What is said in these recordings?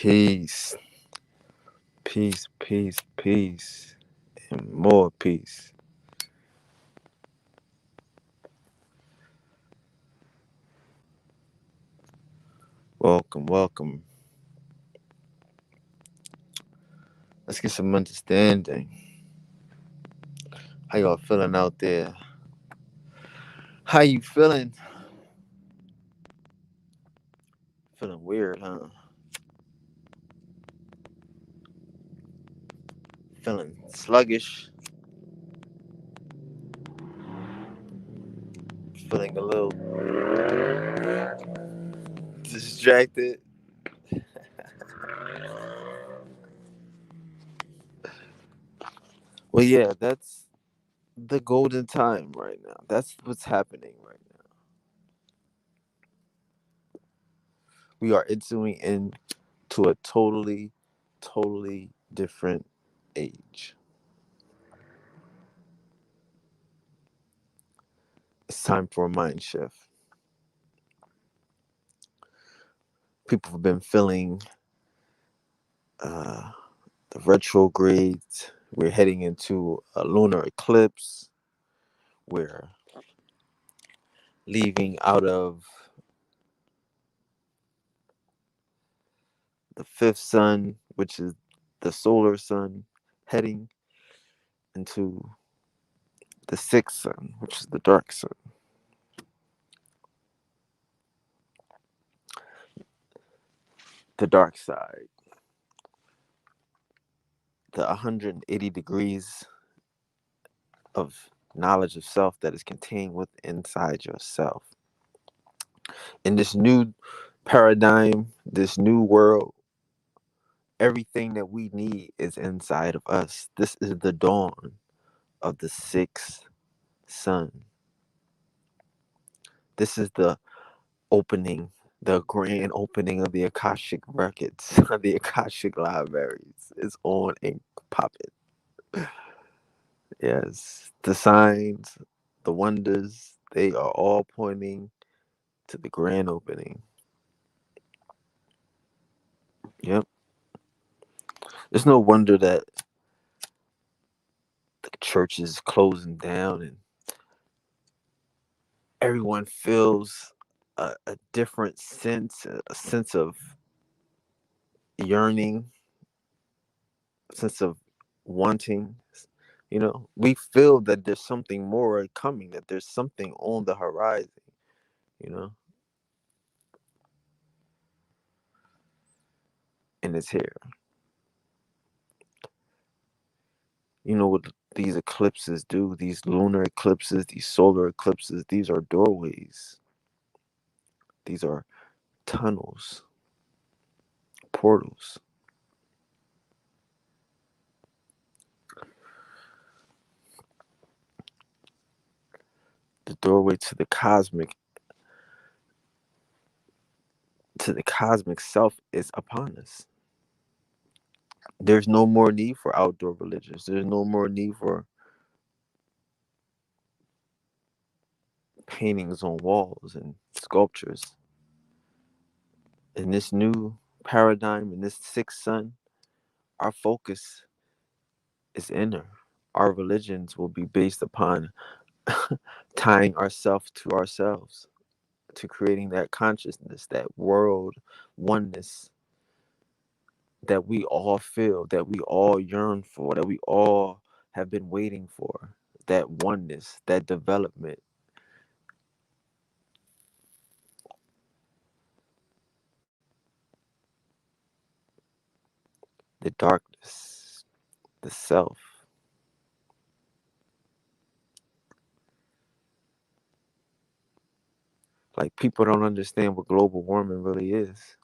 Peace, peace, peace, peace, and more peace. Welcome, welcome. Let's get some understanding. How y'all feeling out there? How you feeling? Feeling weird, huh? Feeling sluggish. Feeling a little distracted. Well, yeah, that's the golden time right now. That's what's happening right now. We are entering into a totally different age. It's time for a mind shift. People have been feeling uh, the retrogrades. We're heading into a lunar eclipse. We're leaving out of the fifth sun, which is the solar sun, heading into the sixth sun, which is the dark sun. The dark side, the 180 degrees of knowledge of self that is contained within inside yourself. In this new paradigm, this new world, everything that we need is inside of us. This is the dawn of the sixth sun. This is the opening, the grand opening of the Akashic records, the Akashic libraries. It's on and popping. Yes, the signs, the wonders, they are all pointing to the grand opening. Yep. It's no wonder that the church is closing down and everyone feels a different sense, a sense of yearning, a sense of wanting. We feel that there's something more coming, that there's something on the horizon, you know, and it's here. You know what these eclipses do, these lunar eclipses, these solar eclipses, these are doorways, these are tunnels, portals. The doorway to the cosmic self is upon us. There's no more need for outdoor religions. There's no more need for paintings on walls and sculptures. In this new paradigm, in this sixth sun, our focus is inner. Our religions will be based upon tying ourselves to ourselves, to creating that consciousness, that world oneness that we all feel, that we all yearn for, that we all have been waiting for. That oneness, that development. The darkness, the self. Like, people don't understand what global warming really is.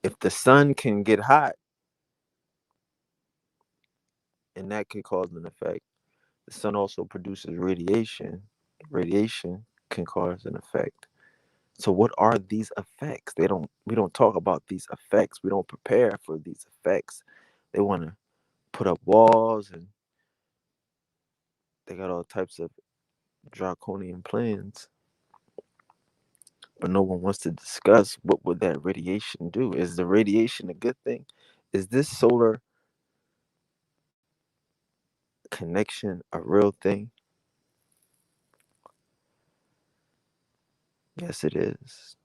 If the sun can get hot, and that could cause an effect, the sun also produces radiation. Radiation can cause an effect. So what are these effects? We don't talk about these effects. We don't prepare for these effects. They want to put up walls, and they got all types of draconian plans. But no one wants to discuss what would that radiation do. Is the radiation a good thing? Is this solar connection a real thing? Yes, it is.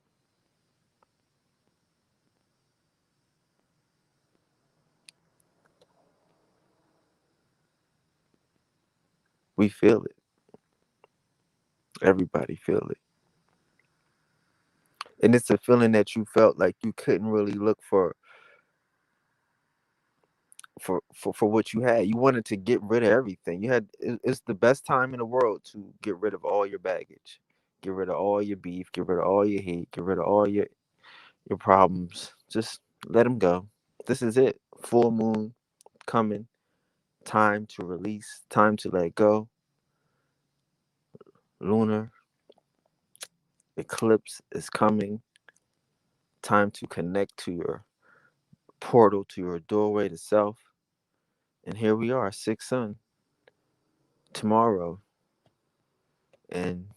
We feel it. Everybody feel it. And it's a feeling that you felt like you couldn't really look for what you had. You wanted to get rid of everything. It's the best time in the world to get rid of all your baggage. Get rid of all your beef, get rid of all your hate, get rid of all your problems. Just let them go. This is it. Full moon coming. Time to release, time to let go. Lunar eclipse is coming. Time to connect to your portal, to your doorway to self. And here we are, sixth sun tomorrow. And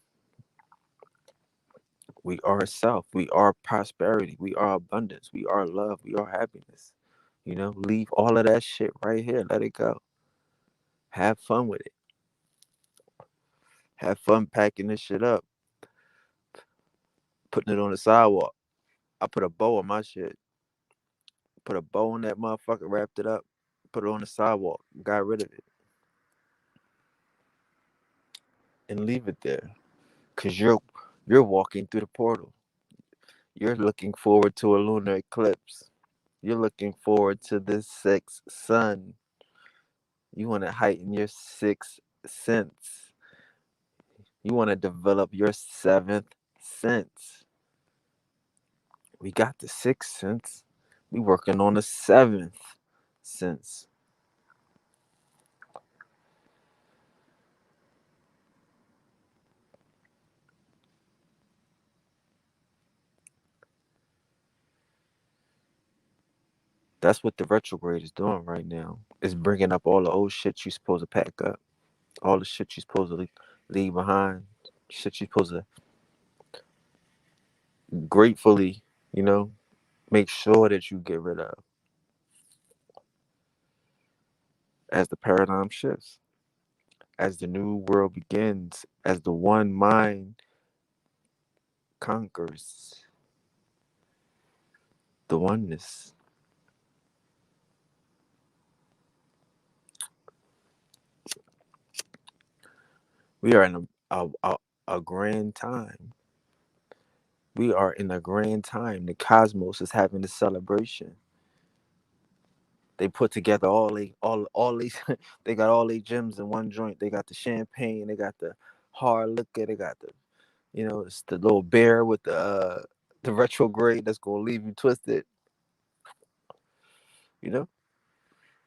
we are self. We are prosperity. We are abundance. We are love. We are happiness. Leave all of that shit right here. Let it go. Have fun with it. Have fun packing this shit up, putting it on the sidewalk. I put a bow on my shit. Put a bow on that motherfucker, wrapped it up, put it on the sidewalk, got rid of it, and leave it there. Cause you're walking through the portal. You're looking forward to a lunar eclipse. You're looking forward to this sixth sun. You want to heighten your sixth sense. You want to develop your seventh sense. We got the sixth sense. We working on the seventh sense. That's what the retrograde is doing right now. It's bringing up all the old shit you supposed to pack up, all the shit you supposed to leave behind, shit you supposed to gratefully, you know, make sure that you get rid of as the paradigm shifts, as the new world begins, as the one mind conquers the oneness. We are in a grand time. We are in a grand time. The cosmos is having a celebration. They put together all these they got all these gems in one joint. They got the champagne, they got the hard liquor, they got it's the little bear with the retrograde that's gonna leave you twisted, you know,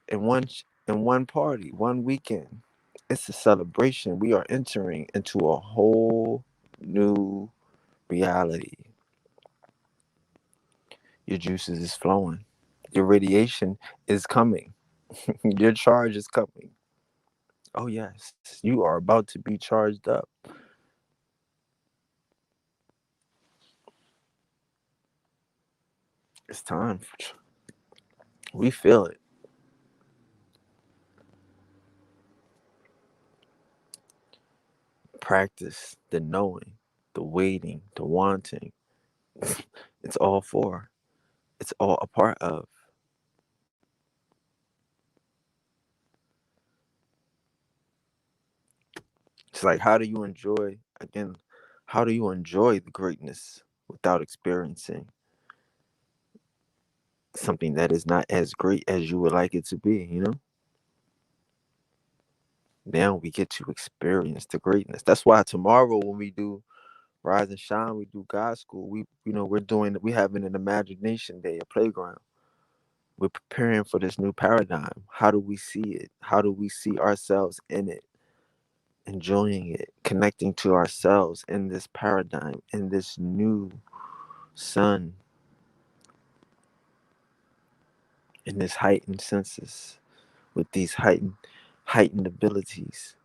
in one party, one weekend. It's a celebration. We are entering into a whole new reality. Your juices is flowing. Your radiation is coming. Your charge is coming. Oh yes, you are about to be charged up. It's time. We feel it. Practice the knowing, the waiting, the wanting. It's all for. It's all a part of. It's like how do you enjoy again? How do you enjoy the greatness without experiencing something that is not as great as you would like it to be? Now we get to experience the greatness. That's why tomorrow when we do Rise and Shine, we do God School. We having an imagination day, a playground. We're preparing for this new paradigm. How do we see it? How do we see ourselves in it? Enjoying it, connecting to ourselves in this paradigm, in this new sun, in this heightened senses, with these heightened abilities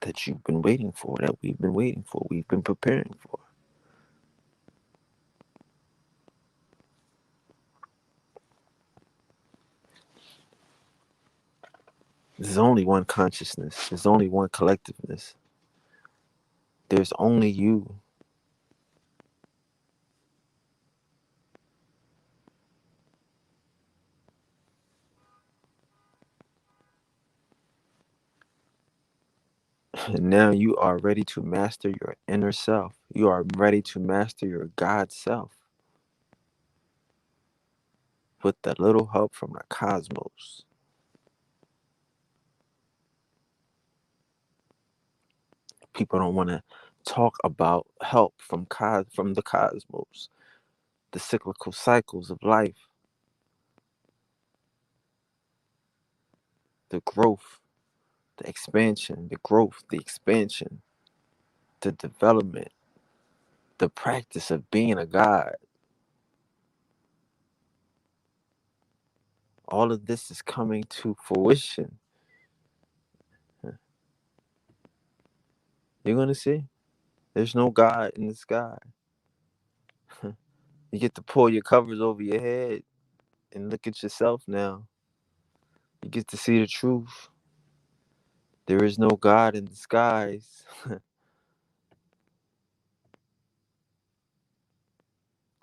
that you've been waiting for, that we've been waiting for, we've been preparing for. There's only one consciousness. There's only one collectiveness. There's only you. And now you are ready to master your inner self. You are ready to master your God self with a little help from the cosmos. People don't want to talk about help from the cosmos, the cyclical cycles of life, the growth, the expansion, the growth, the expansion, the development, the practice of being a God. All of this is coming to fruition. You're going to see. There's no God in the sky. You get to pull your covers over your head and look at yourself now. You get to see the truth. There is no God in the skies.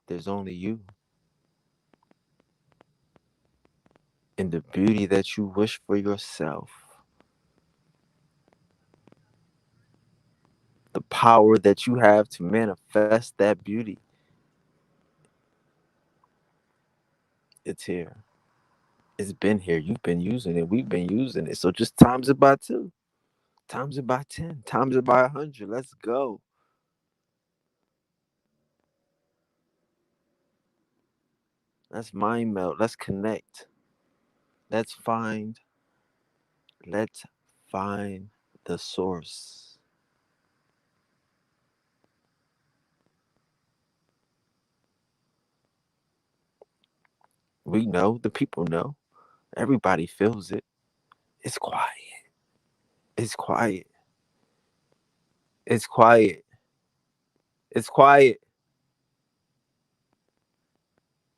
There's only you. And the beauty that you wish for yourself. The power that you have to manifest that beauty. It's here. It's been here. You've been using it. We've been using it. So just times it by 2. Times it by 10. Times it by 100. Let's go. Let's mind melt. Let's connect. Let's find. Let's find the source. We know. The people know. Everybody feels it. It's quiet. It's quiet. It's quiet. It's quiet.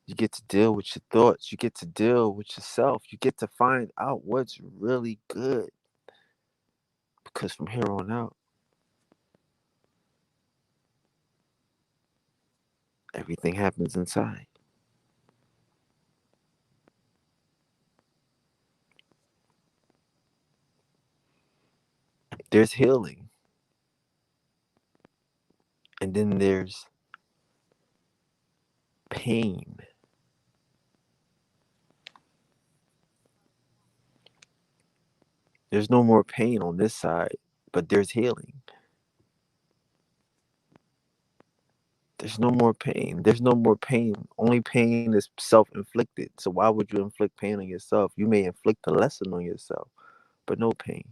You get to deal with your thoughts. You get to deal with yourself. You get to find out what's really good. Because from here on out, everything happens inside. There's healing. And then there's pain. There's no more pain on this side, but there's healing. There's no more pain. There's no more pain. Only pain is self inflicted. So why would you inflict pain on yourself? You may inflict a lesson on yourself, but no pain.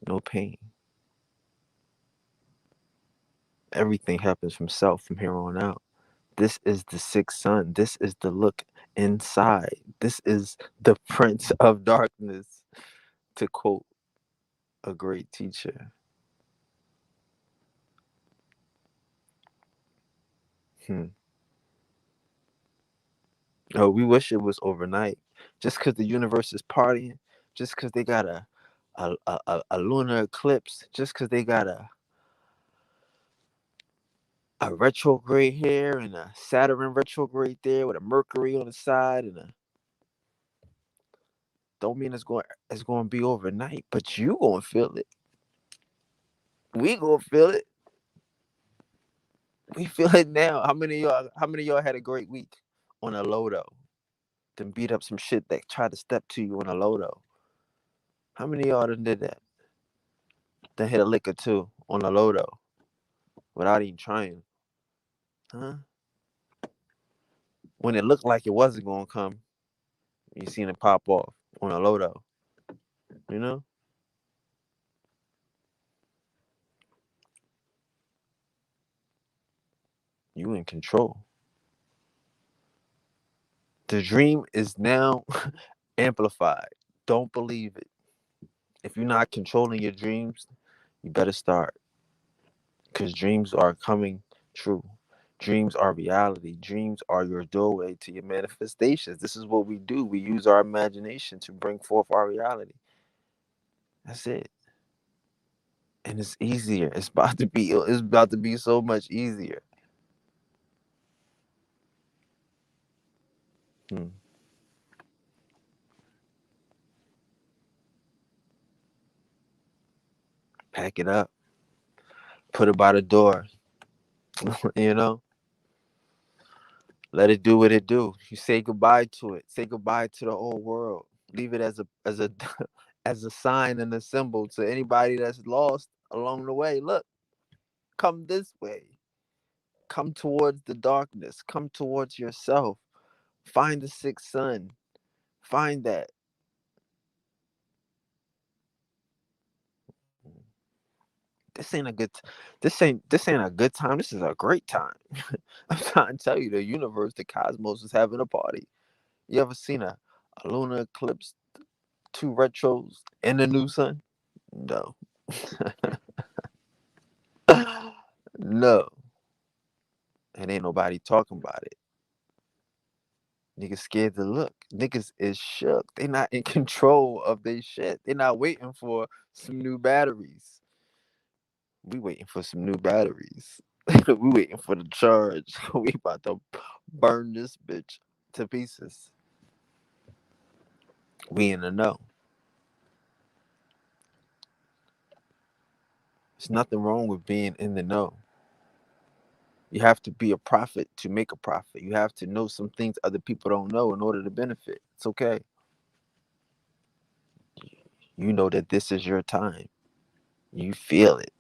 No pain. Everything happens from self from here on out. This is the sixth sun. This is the look inside. This is the prince of darkness, to quote a great teacher. Hmm. Oh, we wish it was overnight. Just because the universe is partying, just because they got a lunar eclipse, just because they got a retrograde here and a Saturn retrograde there with a Mercury on the side and a don't mean it's going to be overnight, but you gonna feel it. We gonna feel it. We feel it now. How many of y'all had a great week on a lodo? Then beat up some shit that tried to step to you on a lodo. How many of y'all done did that? Then hit a lick or two on a lodo without even trying. Huh? When it looked like it wasn't gonna come, you seen it pop off on a lodo. You know? You in control. The dream is now amplified. Don't believe it. If you're not controlling your dreams, you better start. Because dreams are coming true. Dreams are reality. Dreams are your doorway to your manifestations. This is what we do. We use our imagination to bring forth our reality. That's it. And it's easier. It's about to be so much easier. Hmm. Pack it up. Put it by the door. you know? Let it do what it do. You say goodbye to it. Say goodbye to the old world. Leave it as a as a sign and a symbol to anybody that's lost along the way. Look, come this way. Come towards the darkness. Come towards yourself. Find the sixth sun. Find that. This ain't a good. This ain't a good time. This is a great time. I'm trying to tell you, the universe, the cosmos is having a party. You ever seen a lunar eclipse, two retros, and a new sun? No. no. And ain't nobody talking about it. Niggas scared to look. Niggas is shook. They not in control of their shit. They not waiting for some new batteries. We waiting for some new batteries. we waiting for the charge. we about to burn this bitch to pieces. We in the know. There's nothing wrong with being in the know. You have to be a prophet to make a profit. You have to know some things other people don't know in order to benefit. It's okay. You know that this is your time. You feel it.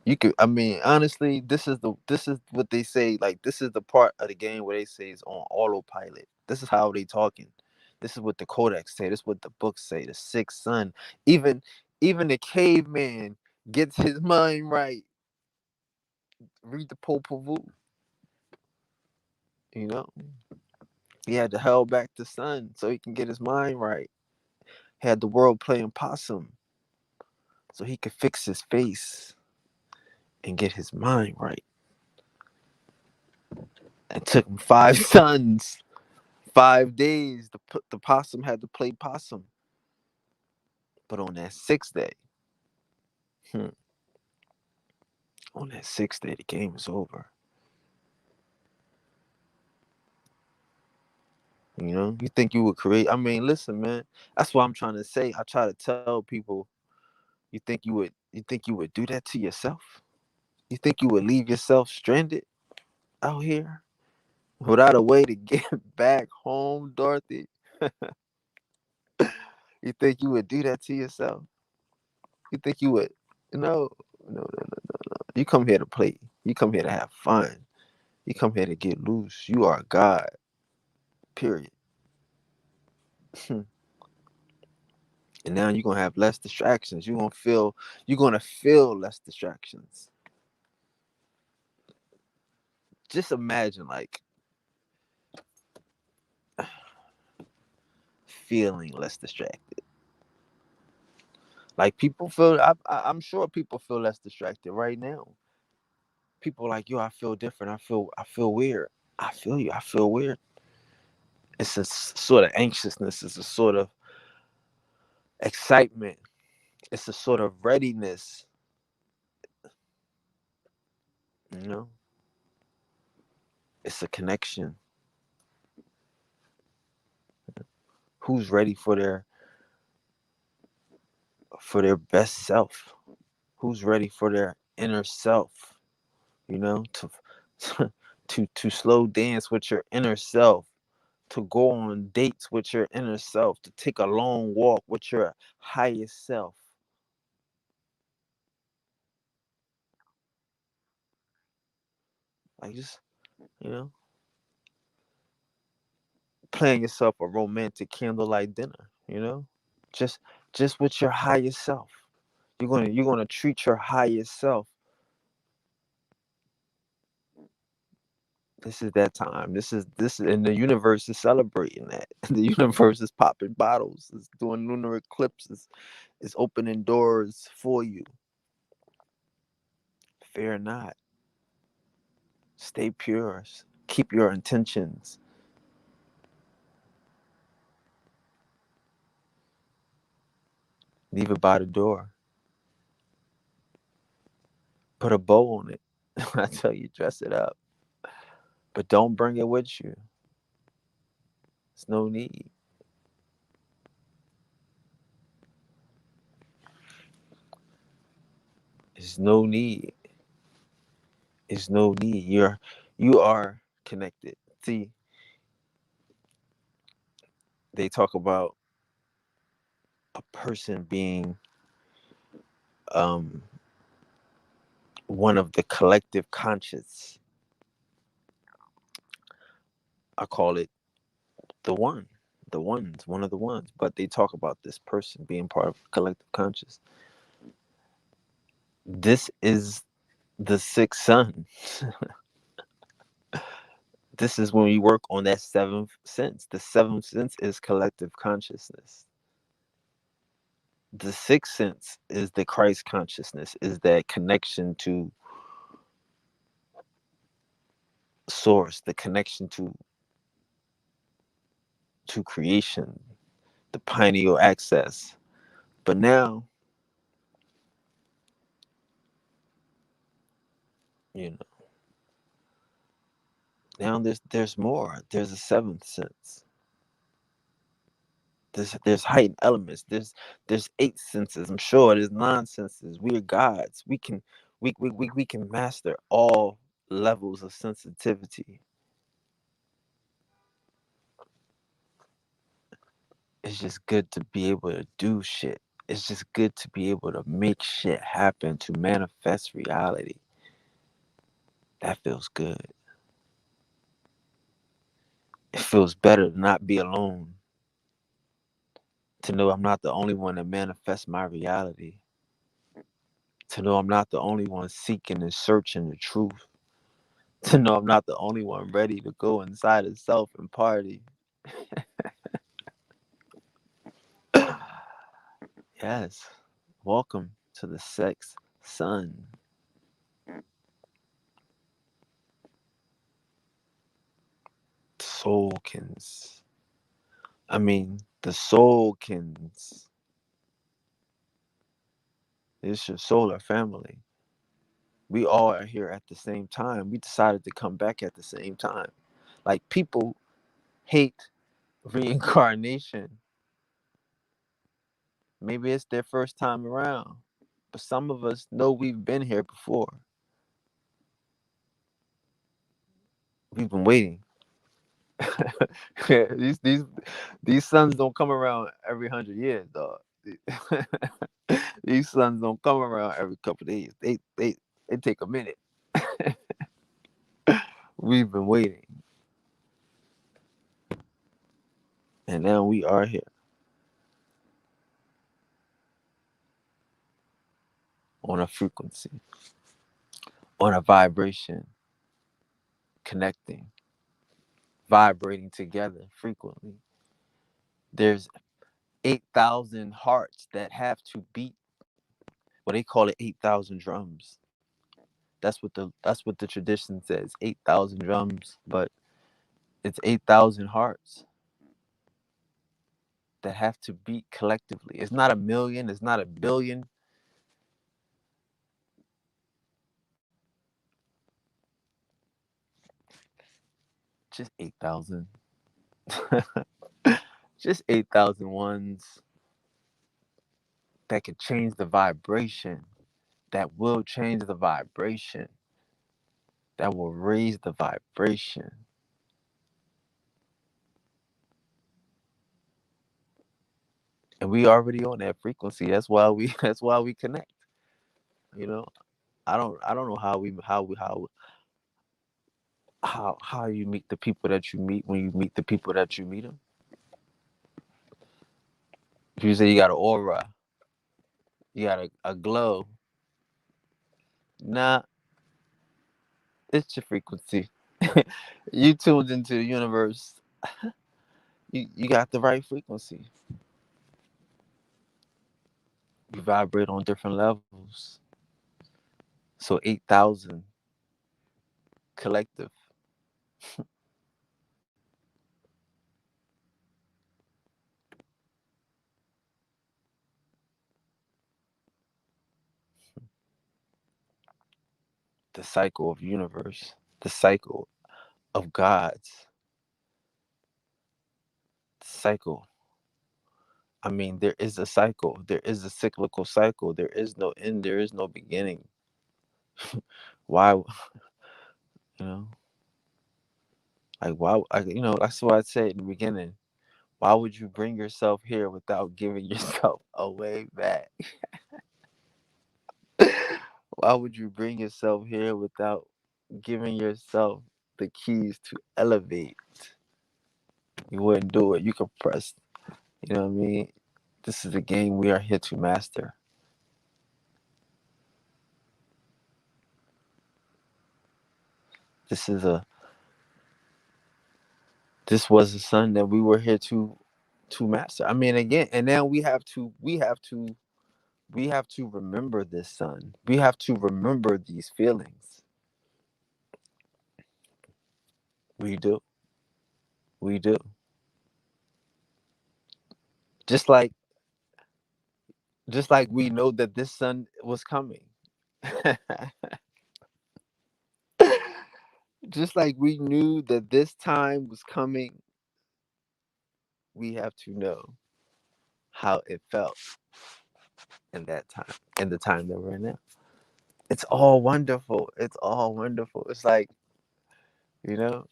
You could, I mean, honestly, this is what they say. Like, this is the part of the game where they say it's on autopilot. This is how they talking. This is what the codex say. This is what the books say. The sixth son. Even even the caveman gets his mind right. Read the Popol Vuh. You know, he had to held back the sun so he can get his mind right. Had the world playing possum so he could fix his face and get his mind right. It took him 5 suns, 5 days. The possum had to play possum. But on that sixth day, hmm, on that sixth day, the game is over. You know, you think you would create? I mean, listen, man. That's what I'm trying to say. I try to tell people, you think you would do that to yourself? You think you would leave yourself stranded out here without a way to get back home, Dorothy? You think you would do that to yourself? You think you would? No, no. You come here to play. You come here to have fun. You come here to get loose. You are a God. Period. and now you're gonna have less distractions. You're gonna feel less distractions. Just imagine like feeling less distracted. Like people feel I'm sure people feel less distracted right now. People like, yo, I feel different. I feel weird. I feel you. I feel weird. It's a sort of anxiousness. It's a sort of excitement. It's a sort of readiness. You know, it's a connection. Who's ready for their best self? Who's ready for their inner self? You know, to to slow dance with your inner self, to go on dates with your inner self, to take a long walk with your highest self. Like just, you know, plan yourself a romantic candlelight dinner, you know? Just just with your highest self. You're gonna treat your highest self. This is that time. This is and the universe is celebrating that. The universe is popping bottles, it's doing lunar eclipses, it's opening doors for you. Fear not. Stay pure. Keep your intentions. Leave it by the door. Put a bow on it. I tell you, dress it up. But don't bring it with you. There's no need. There's no need. There's no need. You are connected. See, they talk about a person being um one of the collective conscious. I call it the one. The ones, one of the ones. But they talk about this person being part of collective conscious. This is the sixth sun. This is when we work on that seventh sense. The seventh sense is collective consciousness. The sixth sense is the Christ consciousness, is that connection to source, the connection to creation, the pineal access. But you know, now there's more. There's a seventh sense. There's heightened elements. There's eight senses. I'm sure there's nine senses. We are gods. We can master all levels of sensitivity. It's just good to be able to do shit. It's just good to be able to make shit happen, to manifest reality. That feels good. It feels better to not be alone. To know I'm not the only one that manifests my reality. To know I'm not the only one seeking and searching the truth. To know I'm not the only one ready to go inside of self and party. Yes. Welcome to the sex sun. Soulkins. I mean, the Soulkins. It's your solar family. We all are here at the same time. We decided to come back at the same time. Like, people hate reincarnation. Maybe it's their first time around. But some of us know we've been here before. We've been waiting. these suns don't come around every 100 years, dog. These suns don't come around every couple of days. They take a minute. We've been waiting, and now we are here on a frequency, on a vibration, connecting, vibrating together frequently. There's 8,000 hearts that have to beat. Well, they call it 8,000 drums. That's what the tradition says. 8,000 drums, but it's 8,000 hearts that have to beat collectively. It's not a million. It's not a billion. Just 8,000. Just 8,000 ones that could change the vibration. That will change the vibration. That will raise the vibration. And we already on that frequency. That's why we. That's why we connect. You know. I don't know how you meet the people that you meet when you meet the people that you meet them. You say you got an aura, you got a glow. Nah, it's your frequency. You tuned into the universe. You got the right frequency. You vibrate on different levels. So 8,000 collective. The cycle of universe, the cycle of gods, the cycle. I mean, there is a cycle. There is a cyclical cycle. There is no end. There is no beginning. Why, you know, like why? That's what I said in the beginning. Why would you bring yourself here without giving yourself away back? Why would you bring yourself here without giving yourself the keys to elevate? You wouldn't do it. You could press. You know what I mean? This is a game we are here to master. This is a. This was a sun that we were here to master. I mean, again, and now we have to remember this sun. We have to remember these feelings. We do. We do. Just like we know that this sun was coming. Just like we knew that this time was coming, we have to know how it felt in that time, in the time that we're in now. It's all wonderful. It's all wonderful. It's like, you know,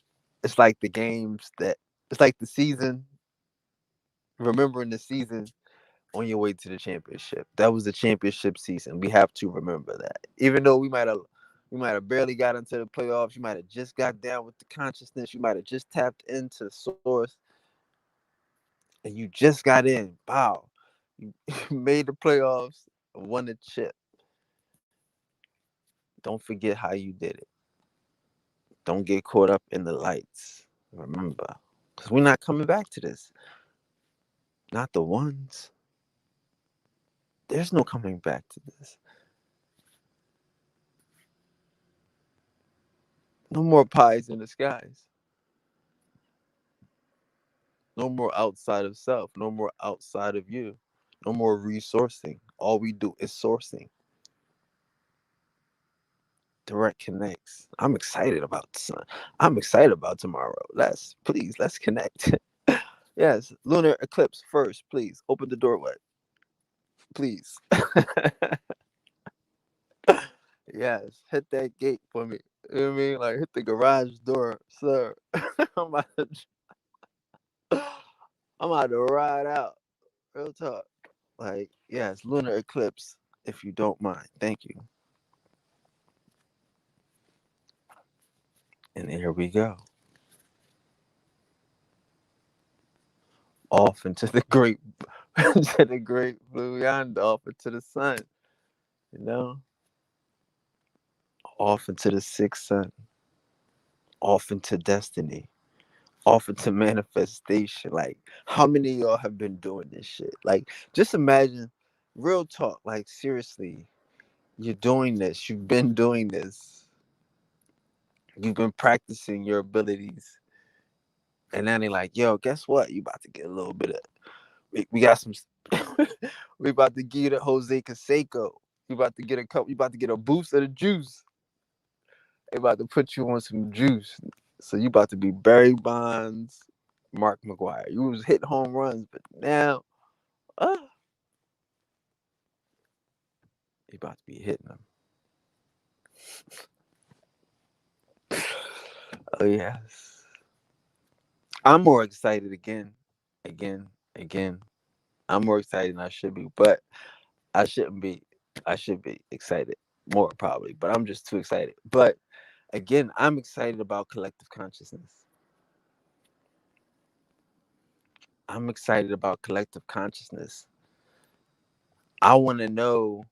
it's like the games that, it's like the season, remembering the season on your way to the championship. That was the championship season. We have to remember that. Even though we might have barely got into the playoffs, you might have just got down with the consciousness, you might have just tapped into the source, and you just got in. Wow. You made the playoffs, won the chip. Don't forget how you did it. Don't get caught up in the lights. Remember. Because we're not coming back to this. Not the ones. There's no coming back to this. No more pies in the skies. No more outside of self. No more outside of you. No more resourcing. All we do is sourcing. Direct connects. I'm excited about the sun. I'm excited about tomorrow. Let's connect. Yes, lunar eclipse first, please. Open the doorway. Please. Yes, hit that gate for me. You know what I mean? Like hit the garage door, sir. I'm about to, I'm about to ride out. Real talk. Like, yes, lunar eclipse, if you don't mind. Thank you. And here we go. Off into the great into the great blue yonder, off into the sun, you know? Off into the sixth sun, off into destiny, off into manifestation. Like, how many of y'all have been doing this shit? Like, just imagine, real talk, like seriously, you're doing this, you've been doing this, you've been practicing your abilities. And then they're like, yo, guess what? You about to get a little bit of we got some we about to get a Jose Canseco. You about to get a couple, you about to get a boost of the juice. They about to put you on some juice. So you about to be Barry Bonds, Mark McGuire. You was hitting home runs, but now uh, you about to be hitting them. Oh yes. I'm more excited again, again. I'm more excited than I should be, but I shouldn't be. I should be excited more probably, but I'm just too excited. But again, I'm excited about collective consciousness. I'm excited about collective consciousness. I want to know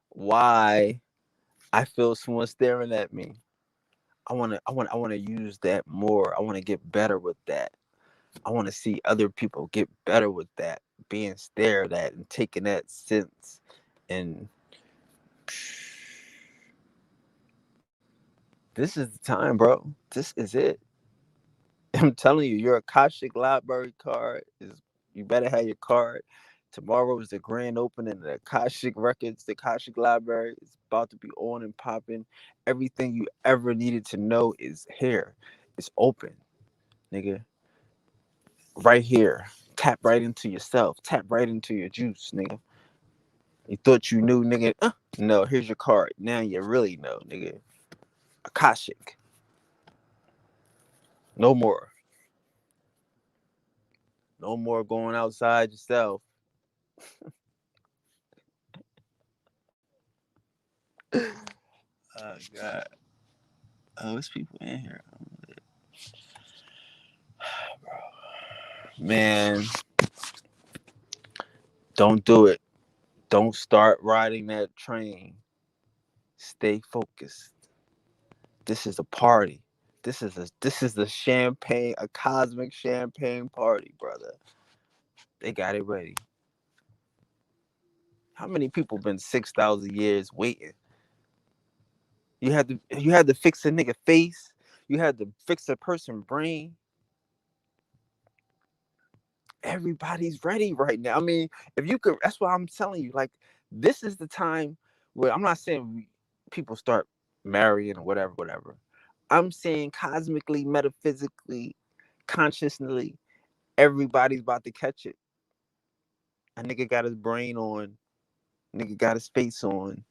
why I feel someone staring at me. I want to use that more. I want to get better with that. I want to see other people get better with that, being stared at and taking that sense and This is the time, bro. This is it. I'm telling you, your Akashic Library card is. You better have your card. Tomorrow is the grand opening of the Akashic Records. The Akashic Library is about to be on and popping. Everything you ever needed to know is here. It's open, nigga. Right here. Tap right into yourself. Tap right into your juice, nigga. You thought you knew, nigga. No, here's your card. Now you really know, nigga. Akashic. No more. No more going outside yourself. Oh God. Oh, there's people in here. Man, don't do it. Don't start riding that train. Stay focused. This is a party. This is a champagne, a cosmic champagne party, brother. They got it ready. How many people been 6,000 years waiting? You had to fix a nigga face. You had to fix a person brain. Everybody's ready right now. I mean, if you could, that's why I'm telling you. Like, this is the time where I'm not saying people start marrying or whatever, whatever. I'm saying cosmically, metaphysically, consciously, everybody's about to catch it. A nigga got his brain on. Nigga got his face on.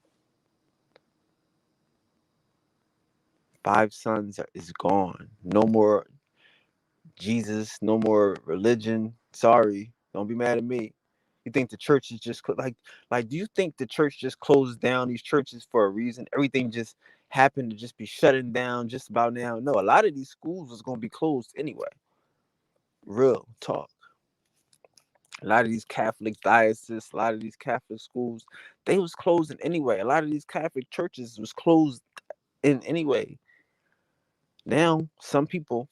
5 sons is gone. No more Jesus. No more religion. Sorry, don't be mad at me. You think the church is just like? Do you think the church just closed down these churches for a reason? Everything just happened to just be shutting down just about now. No, a lot of these schools was gonna be closed anyway. Real talk. A lot of these Catholic dioceses, a lot of these Catholic schools, they was closing anyway. A lot of these Catholic churches was closed in anyway. Now, some people,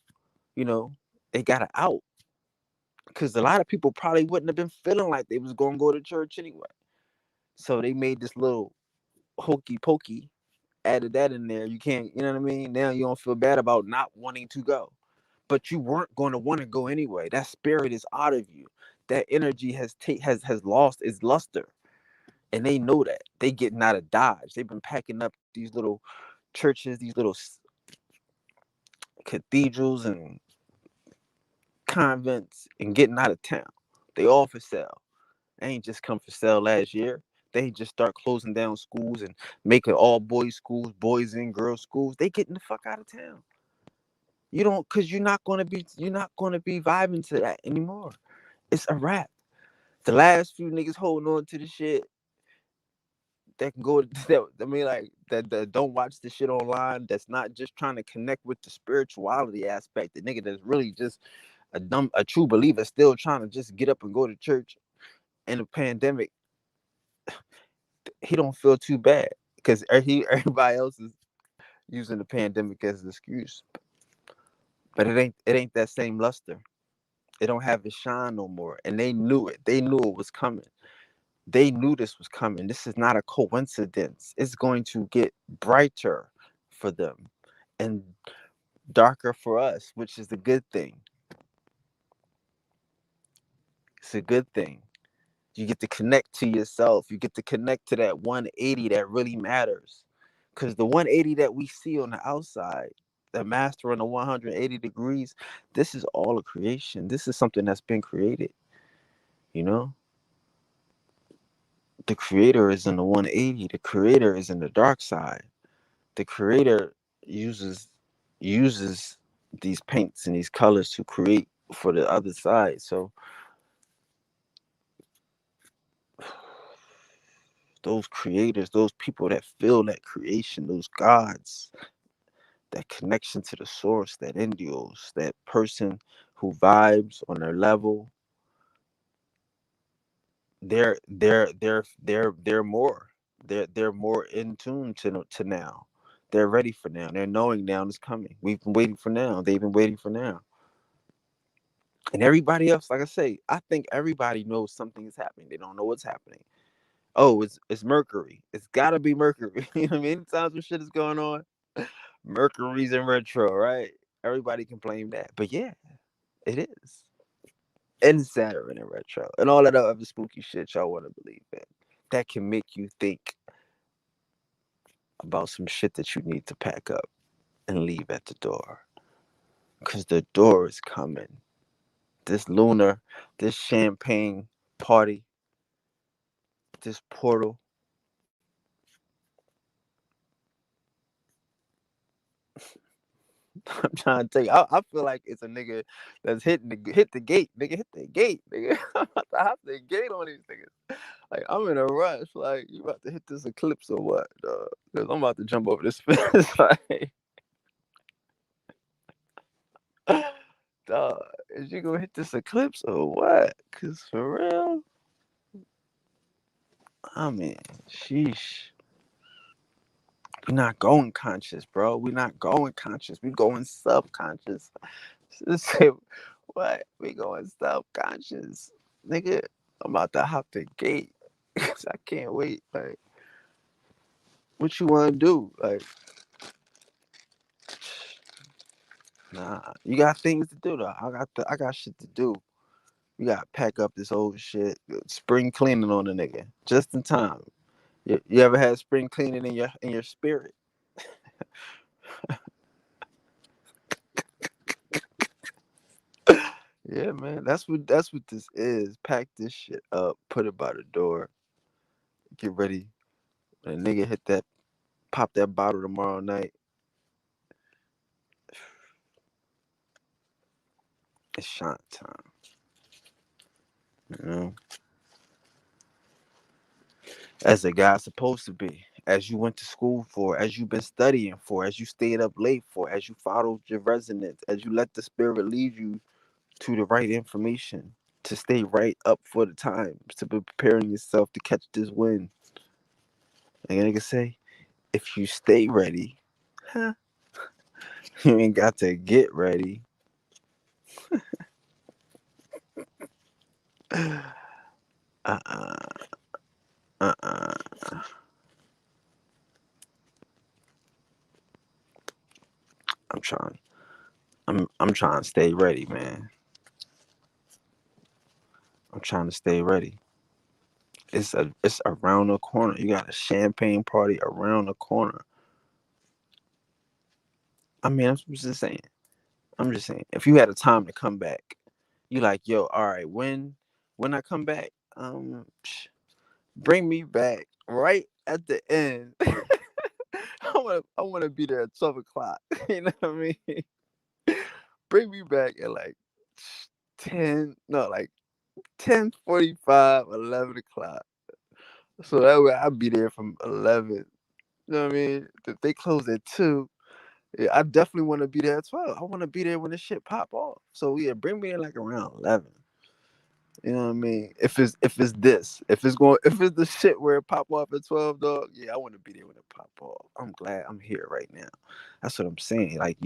you know, they got an out because a lot of people probably wouldn't have been feeling like they was gonna go to church anyway. So they made this little hokey pokey, added that in there. You can't, you know what I mean? Now you don't feel bad about not wanting to go, but you weren't going to want to go anyway. That spirit is out of you. That energy has lost its luster, and they know that. They getting out of Dodge. They've been packing up these little churches, these little cathedrals and convents, and getting out of town. They all for sale. They ain't just come for sale last year. They just start closing down schools and making all boys schools, boys and girls schools. They getting the fuck out of town. You don't, cause you're not gonna be vibing to that anymore. It's a wrap. The last few niggas holding on to the shit that can go that I mean like that don't watch the shit online, that's not just trying to connect with the spirituality aspect. The nigga that's really just a true believer still trying to just get up and go to church in a pandemic. He don't feel too bad because everybody else is using the pandemic as an excuse. But it ain't that same luster. It don't have the shine no more. And they knew it. They knew it was coming. They knew this was coming. This is not a coincidence. It's going to get brighter for them and darker for us, which is a good thing. It's a good thing. You get to connect to yourself. You get to connect to that 180 that really matters. Because the 180 that we see on the outside, the master on the 180 degrees, this is all a creation. This is something that's been created. You know, the creator is in the 180. The creator is in the dark side. The creator uses uses these paints and these colors to create for the other side. So those creators, those people that feel that creation, those gods, that connection to the source, that Indios, that person who vibes on their level, they're more. They're more in tune to now. They're ready for now. They're knowing now is coming. We've been waiting for now. They've been waiting for now. And everybody else, like I say, I think everybody knows something is happening. They don't know what's happening. Oh, it's Mercury. It's gotta be Mercury. You know what I mean? Anytime some shit is going on, Mercury's in retro, right? Everybody can blame that. But yeah, it is. And Saturn in retro. And all of the other spooky shit y'all want to believe in. That can make you think about some shit that you need to pack up and leave at the door. Because the door is coming. This lunar, this champagne party, this portal. I'm trying to tell you, I feel like it's a nigga that's hit the gate, nigga, hit the gate, nigga. I'm about to hop the gate on these niggas. Like I'm in a rush. Like you about to hit this eclipse or what? Cause I'm about to jump over this fence. Like, dog, is you gonna hit this eclipse or what? Cause for real, I mean, sheesh. We're not going conscious, bro. We're not going conscious. We're going subconscious. Say, what? We going subconscious. Nigga, I'm about to hop the gate. I can't wait. Like, what you want to do? Like, nah. You got things to do, though. I got shit to do. We got to pack up this old shit. Spring cleaning on the nigga. Just in time. You ever had spring cleaning in your spirit? Yeah, man. That's what this is. Pack this shit up, put it by the door, get ready. When a nigga hit that, pop that bottle tomorrow night. It's shot time. You know, as a guy's supposed to be, as you went to school for, as you've been studying for, as you stayed up late for, as you followed your resonance, as you let the spirit lead you to the right information, to stay right up for the time, to be preparing yourself to catch this wind. Like a nigga say, if you stay ready, huh, you ain't got to get ready. Uh-uh. Uh-uh. I'm trying. I'm trying to stay ready, man. I'm trying to stay ready. It's around the corner. You got a champagne party around the corner. I mean, I'm just saying. I'm just saying. If you had a time to come back, you like, yo, all right, when I come back, bring me back right at the end. I wanna be there at 12 o'clock. You know what I mean? Bring me back at like 10:45, 11 o'clock. So that way I'll be there from 11. You know what I mean? If they close at 2, yeah, I definitely want to be there at 12. I want to be there when the shit pop off. So yeah, bring me in like around 11. You know what I mean? If it's the shit where it pop off at 12, dog, yeah, I want to be there when it pop off. I'm glad I'm here right now. That's what I'm saying. Like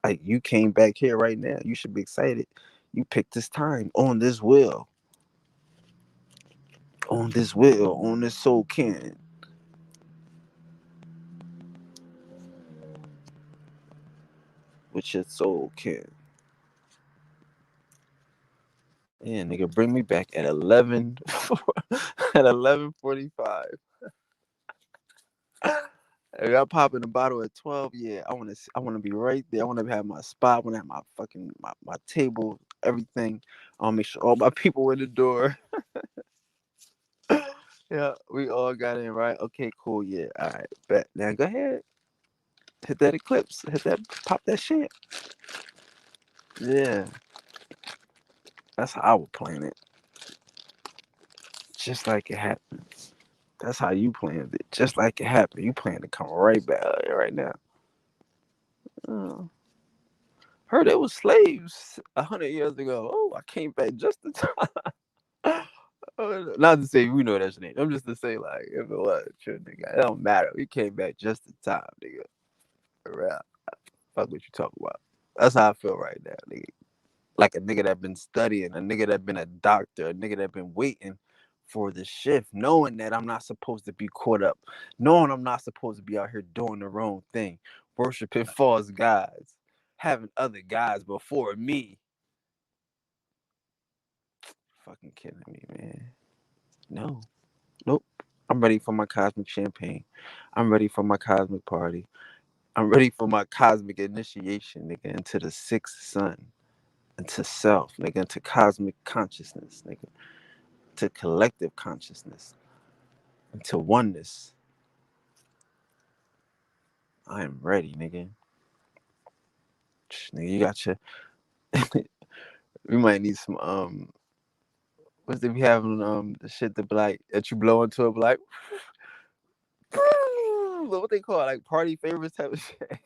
like you came back here right now. You should be excited. You picked this time on this soul can with your soul can. Yeah, nigga, bring me back at 11 at 11:45. If y'all popping the bottle at 12, yeah, I want to be right there. I want to have my spot. I want to have my fucking my table, everything. I want to make sure all my people in the door. Yeah, we all got in right. Okay, cool. Yeah, all right. Bet now, go ahead, hit that eclipse, hit that, pop that shit. Yeah, that's how I would plan it. Just like it happened. That's how you planned it. Just like it happened. You plan to come right back right now. Oh. Heard it was slaves 100 years ago. Oh, I came back just in time. Not to say we know that's name. I'm just to say like if it was true, nigga, it don't matter. We came back just in time, nigga. Around. Fuck what you talking about. That's how I feel right now, nigga. Like a nigga that been studying, a nigga that been a doctor, a nigga that been waiting for the shift, knowing that I'm not supposed to be caught up, knowing I'm not supposed to be out here doing the wrong thing, worshiping false gods, having other gods before me. Fucking kidding me, man. No. Nope. I'm ready for my cosmic champagne. I'm ready for my cosmic party. I'm ready for my cosmic initiation, nigga, into the sixth sun, into self, nigga, into cosmic consciousness, nigga, to collective consciousness, into oneness. I am ready, nigga. Nigga, you got your. We might need some what's they be having the shit that be like that you blow into it, be like what they call it, like party favors type of shit.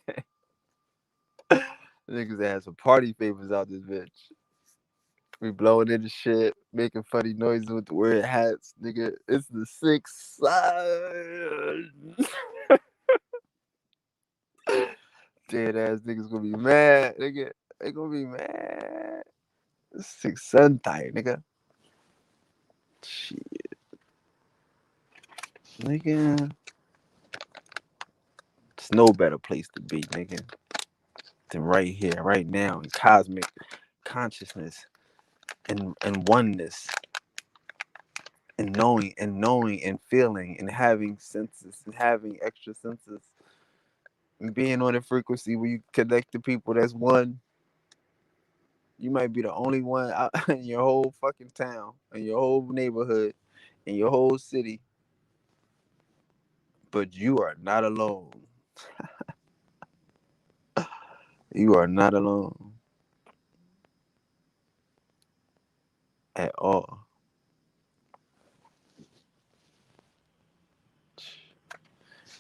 Niggas that have some party favors out this bitch. We blowing into shit, making funny noises with the weird hats, nigga. It's the sixth sun. Dead ass niggas gonna be mad, nigga. They gonna be mad. Sixth sun tight, nigga. Shit, nigga. There's no better place to be, nigga, than right here, right now, in cosmic consciousness and oneness, and knowing and feeling and having senses and having extra senses and being on a frequency where you connect to people that's one. You might be the only one out in your whole fucking town, in your whole neighborhood, in your whole city, but you are not alone. You are not alone at all.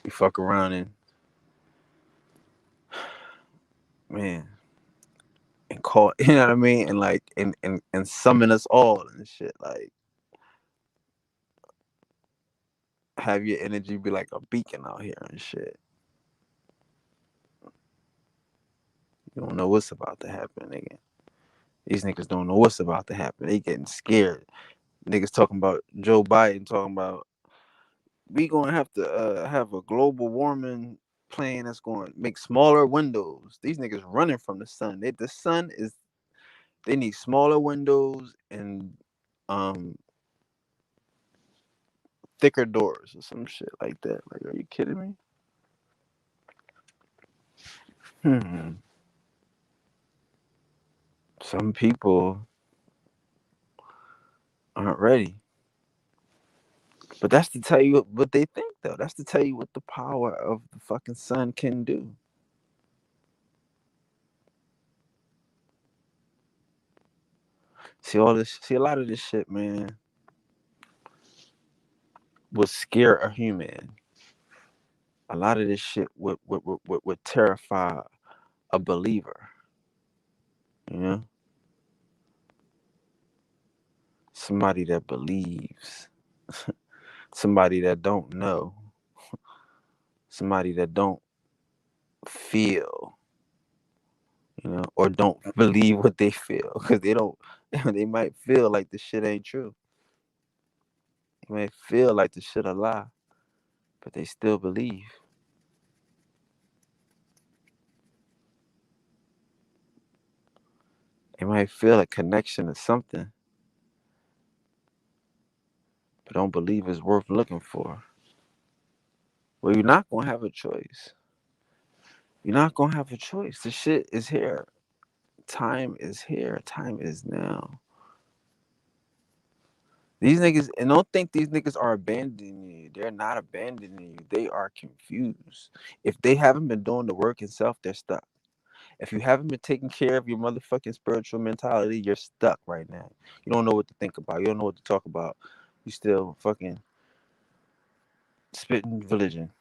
You fuck around and man, and call, you know what I mean, and like and summon us all and shit. Like have your energy be like a beacon out here and shit. You don't know what's about to happen, nigga. These niggas don't know what's about to happen. They getting scared. Niggas talking about Joe Biden talking about we gonna have to have a global warming plan that's going to make smaller windows. These niggas running from the sun. The sun is. They need smaller windows and um thicker doors or some shit like that. Like, are you kidding me? Some people aren't ready. But that's to tell you what they think, though. That's to tell you what the power of the fucking sun can do. See all this. See a lot of this shit, man, would scare a human. A lot of this shit would terrify a believer. You know, somebody that believes, somebody that don't know, somebody that don't feel, you know, or don't believe what they feel because they don't. They might feel like the shit ain't true. They might feel like the shit a lie, but they still believe. They might feel a connection to something, but don't believe it's worth looking for. Well, you're not gonna have a choice. You're not gonna have a choice. The shit is here. Time is here. Time is now. These niggas, and don't think these niggas are abandoning you. They're not abandoning you. They are confused. If they haven't been doing the work itself, they're stuck. If you haven't been taking care of your motherfucking spiritual mentality, you're stuck right now. You don't know what to think about. You don't know what to talk about. You still fucking spitting religion,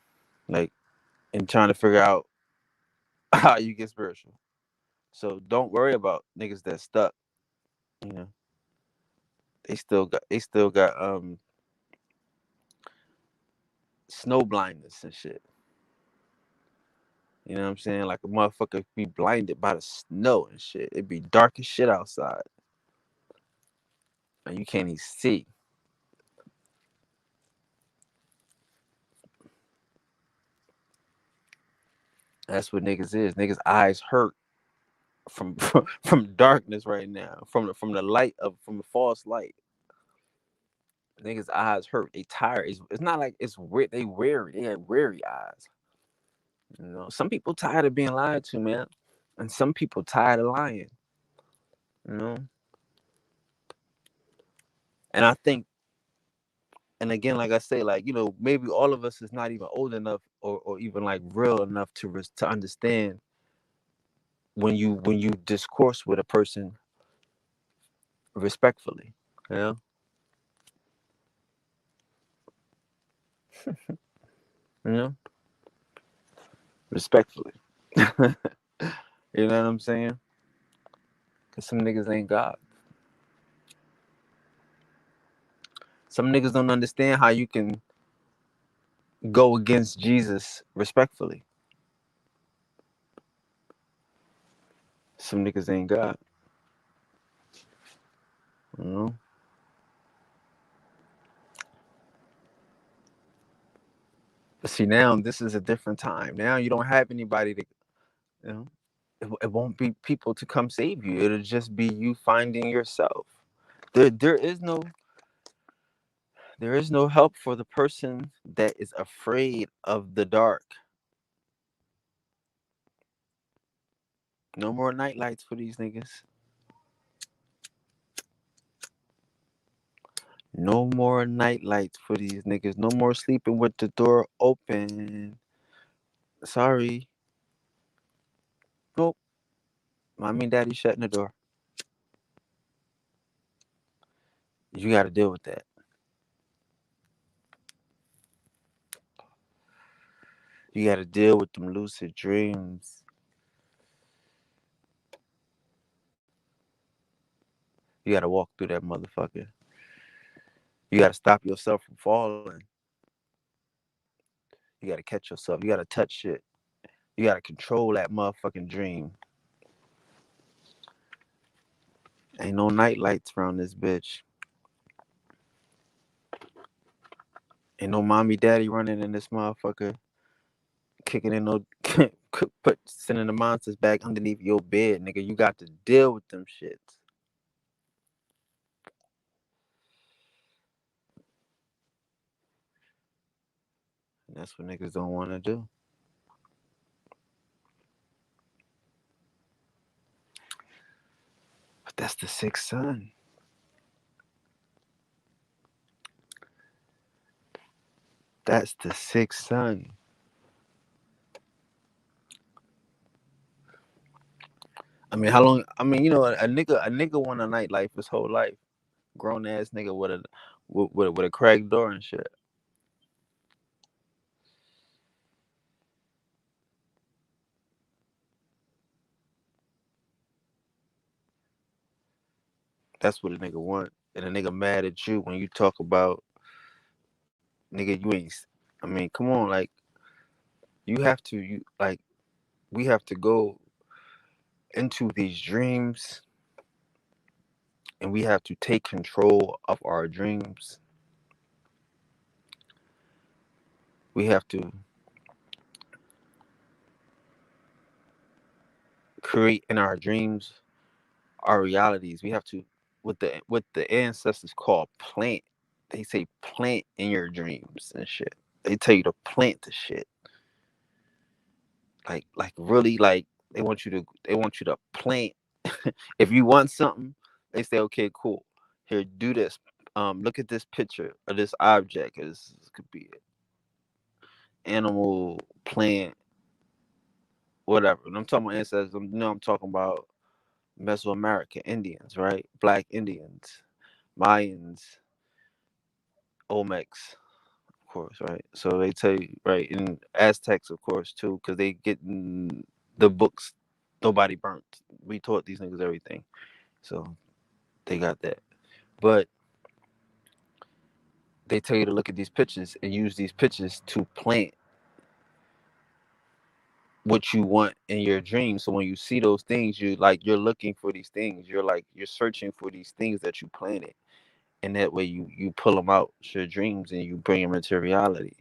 like, and trying to figure out how you get spiritual. So don't worry about niggas that stuck. You know, they still got snow blindness and shit. You know what I'm saying? Like a motherfucker be blinded by the snow and shit. It be dark as shit outside. And you can't even see. That's what niggas is. Niggas eyes hurt from darkness right now, from the light of from the false light. Niggas eyes hurt. They tired. It's not like it's weird. They weary. They have weary eyes. You know, some people tired of being lied to, man, and some people tired of lying. You know, and I think, and again, like I say, like, you know, maybe all of us is not even old enough or even like real enough to understand when you discourse with a person respectfully. You know, you know, respectfully. You know what I'm saying? Cause some niggas ain't God. Some niggas don't understand how you can go against Jesus respectfully. Some niggas ain't God. You know? But see, now this is a different time. Now you don't have anybody to, you know, it won't be people to come save you. It'll just be you finding yourself. There is no help for the person that is afraid of the dark. No more night lights for these niggas. No more night lights for these niggas. No more sleeping with the door open. Sorry. Nope. Mommy and daddy shutting the door. You got to deal with that. You got to deal with them lucid dreams. You got to walk through that motherfucker. You got to stop yourself from falling. You got to catch yourself. You got to touch shit. You got to control that motherfucking dream. Ain't no night lights around this bitch. Ain't no mommy daddy running in this motherfucker. Kicking in no sending the monsters back underneath your bed, nigga. You got to deal with them shits. And that's what niggas don't want to do. But that's the sixth son. That's the sixth son. I mean, how long? I mean, you know, a nigga want a nightlife his whole life. Grown ass nigga with a cracked door and shit. That's what a nigga want. And a nigga mad at you when you talk about nigga. You ain't. I mean, come on, like you have to. You like we have to go into these dreams and we have to take control of our dreams. We have to create in our dreams our realities. We have to what the ancestors call plant. They say plant in your dreams and shit. They tell you to plant the shit. Like really like they want you to plant. If you want something, they say, okay, cool. Here, do this. Look at this picture of this object. This could be an animal, plant, whatever. And I'm talking about ancestors. I'm talking about Mesoamerican Indians, right? Black Indians, Mayans, Olmecs, of course, right? So they tell you, right, and Aztecs, of course, too, because they get in the books. Nobody burnt. We taught these niggas everything, so they got that. But they tell you to look at these pictures and use these pictures to plant what you want in your dreams. So when you see those things, you're looking for these things. You're searching for these things that you planted, and that way you pull them out your dreams and you bring them into reality.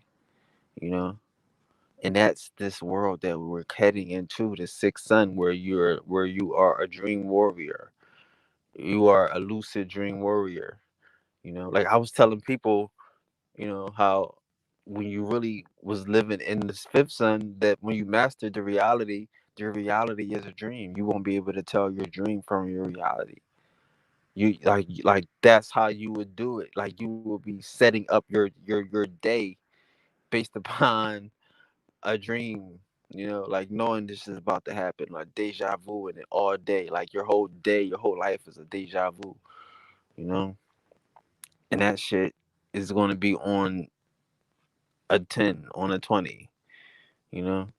You know, And that's this world that we're heading into, the sixth sun, where you are a dream warrior. You are a lucid dream warrior. Like I was telling people, how when you really was living in this fifth sun, that when you mastered the reality is a dream. You won't be able to tell your dream from your reality. You like that's how you would do it. Like you will be setting up your day based upon a dream, like knowing this is about to happen, like deja vu, and it all day, like your whole day, your whole life is a deja vu, you know, and that shit is going to be on a 10, on a 20, you know,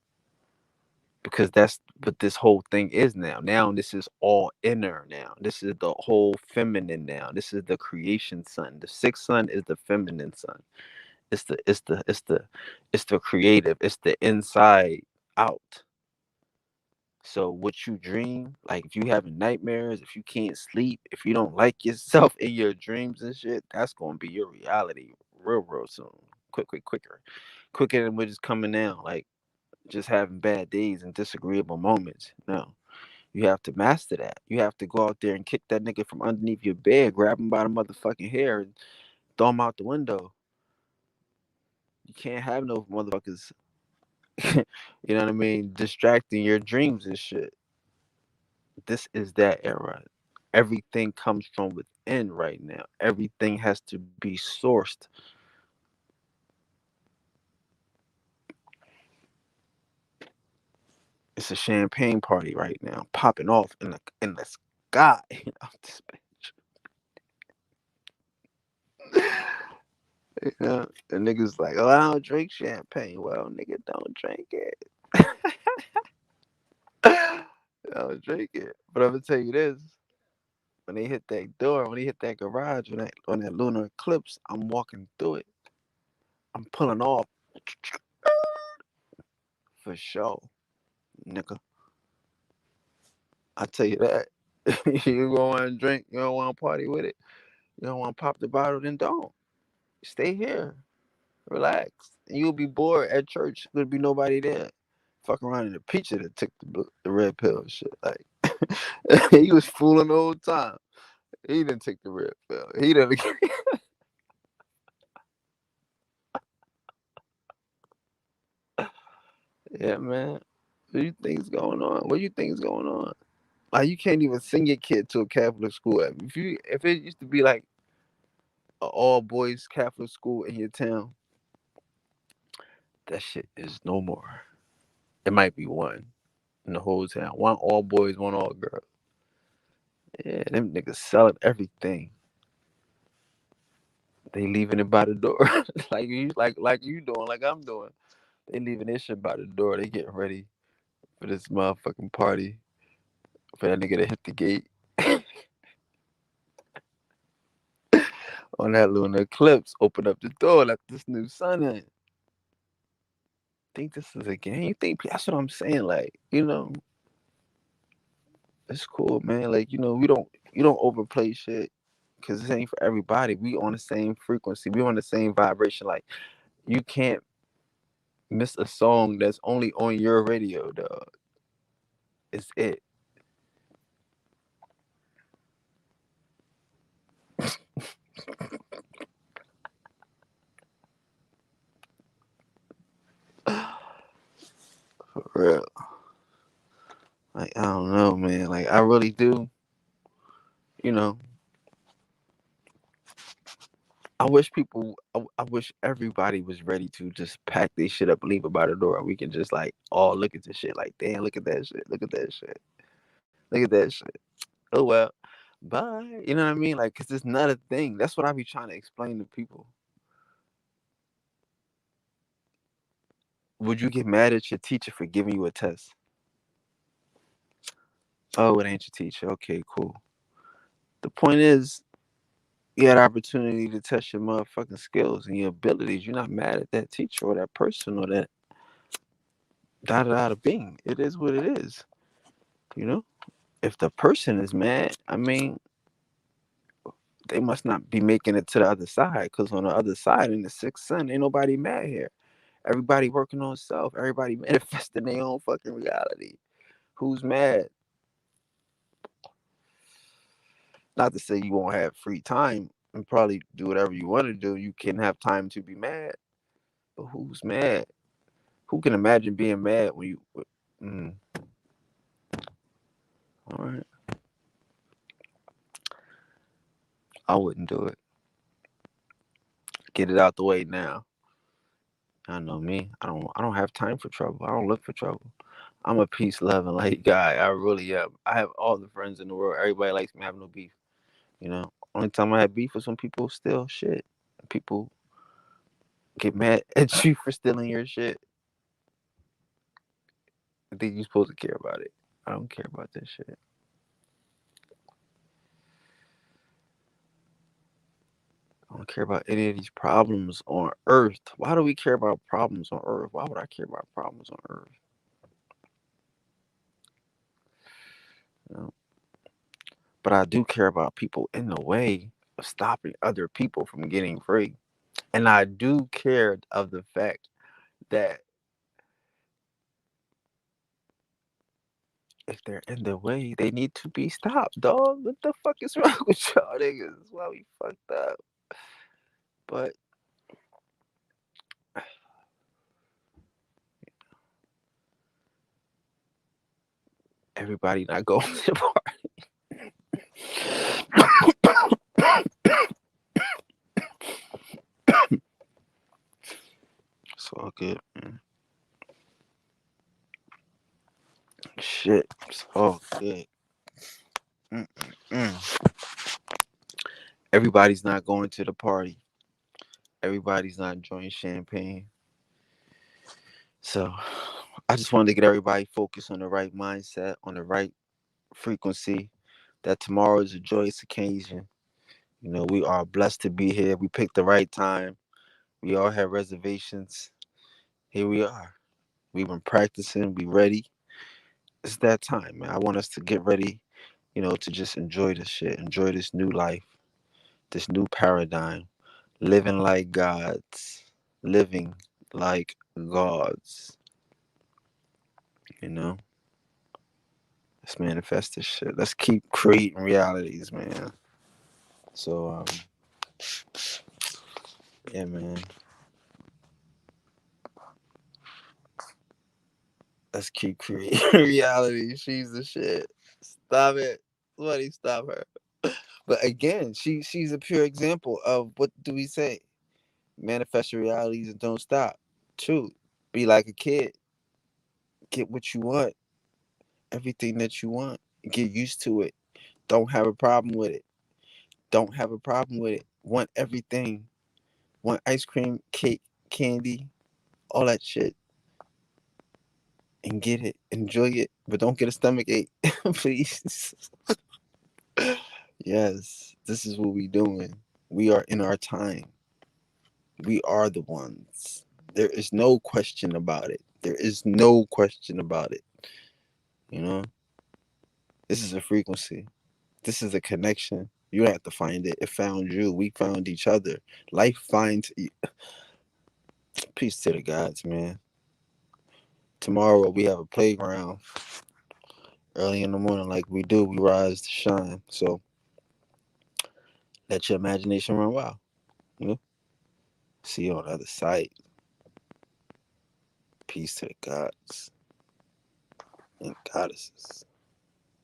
because that's what this whole thing is now. Now this is all inner now. This is the whole feminine now. This is the creation sun. The sixth sun is the feminine sun. It's the creative. It's the inside out. So what you dream, like if you having nightmares, if you can't sleep, if you don't like yourself in your dreams and shit, that's gonna be your reality real soon. Quicker than we're just coming down, like just having bad days and disagreeable moments. No. You have to master that. You have to go out there and kick that nigga from underneath your bed, grab him by the motherfucking hair and throw him out the window. You can't have no motherfuckers, you know what I mean, distracting your dreams and shit. This is that era. Everything comes from within right now. Everything has to be sourced. It's a champagne party right now, popping off in the sky. This bitch. The niggas like, oh, I don't drink champagne. Well, nigga, don't drink it. Don't drink it. But I'm gonna tell you this: when they hit that door, when they hit that garage, on that lunar eclipse, I'm walking through it. I'm pulling off for sure, nigga. I tell you that. You don't want to drink, you don't want to party with it, you don't want to pop the bottle, then don't. Stay here, relax. And you'll be bored at church. There'll be nobody there. Fuck around in the preacher that took the red pill and shit. Like he was fooling the whole time. He didn't take the red pill. He didn't. Yeah, man. What do you think's going on? What do you think's going on? Like you can't even send your kid to a Catholic school. If it used to be like an all boys Catholic school in your town, that shit is no more. It might be one in the whole town. One all boys, one all girls. Yeah, them niggas selling everything. They leaving it by the door, like you doing, like I'm doing. They leaving this shit by the door. They getting ready for this motherfucking party. For that nigga to hit the gate on that lunar eclipse. Open up the door. Let this new sun in. Think this is a game? You think that's what I'm saying? Like, it's cool, man. Like, you don't overplay shit because this ain't for everybody. We on the same frequency. We on the same vibration. Like, you can't miss a song that's only on your radio, dog. It's it. For real. Like, I don't know, man. Like, I really do. You know, I wish everybody was ready to just pack their shit up and leave it by the door. And we can just, like, all look at the shit. Like, damn, look at that shit. Look at that shit. Look at that shit. Oh, well. Bye. You know what I mean? Like, because it's not a thing. That's what I be trying to explain to people. Would you get mad at your teacher for giving you a test? Oh, it ain't your teacher. Okay, cool. The point is, you had opportunity to test your motherfucking skills and your abilities. You're not mad at that teacher or that person or that da da da being. It is what it is. You know? If the person is mad, I mean, they must not be making it to the other side. Because on the other side, in the sixth sun, ain't nobody mad here. Everybody working on self. Everybody manifesting their own fucking reality. Who's mad? Not to say you won't have free time and probably do whatever you want to do. You can have time to be mad. But who's mad? Who can imagine being mad when you? Mm, all right, I wouldn't do it. Get it out the way now. I know me. I don't have time for trouble. I don't look for trouble. I'm a peace loving like guy. I really am. I have all the friends in the world. Everybody likes me. I have no beef. You know. Only time I have beef with some people steal shit. People get mad at you for stealing your shit. I think you're supposed to care about it. I don't care about that shit. I don't care about any of these problems on Earth. Why do we care about problems on Earth? Why would I care about problems on Earth? You know? But I do care about people in the way of stopping other people from getting free. And I do care of the fact that if they're in the way, they need to be stopped, dog. What the fuck is wrong with y'all niggas? Why we fucked up? But everybody not going to the party. It's all good, man. Shit, it's all good. Mm-mm-mm. Everybody's not going to the party. Everybody's not enjoying champagne. So I just wanted to get everybody focused on the right mindset, on the right frequency, that tomorrow is a joyous occasion. You know, we are blessed to be here. We picked the right time. We all had reservations. Here we are. We've been practicing. We ready. It's that time, man. I want us to get ready, to just enjoy this shit, enjoy this new life, this new paradigm, living like gods, living like gods. You know, let's manifest this shit. Let's keep creating realities, man. So, yeah, man. Let's keep creating reality. She's the shit. Stop it. Somebody stop her. But again, she's a pure example of what do we say? Manifest your realities and don't stop. True. Be like a kid. Get what you want. Everything that you want. Get used to it. Don't have a problem with it. Don't have a problem with it. Want everything. Want ice cream, cake, candy, all that shit. And get it. Enjoy it. But don't get a stomach ache. Please. Yes. This is what we doing. We are in our time. We are the ones. There is no question about it. There is no question about it. You know? This is a frequency. This is a connection. You don't have to find it. It found you. We found each other. Life finds. Peace to the gods, man. Tomorrow we have a playground. Early in the morning, like we do, we rise to shine. So let your imagination run wild. You know? See you on the other side. Peace to the gods and goddesses.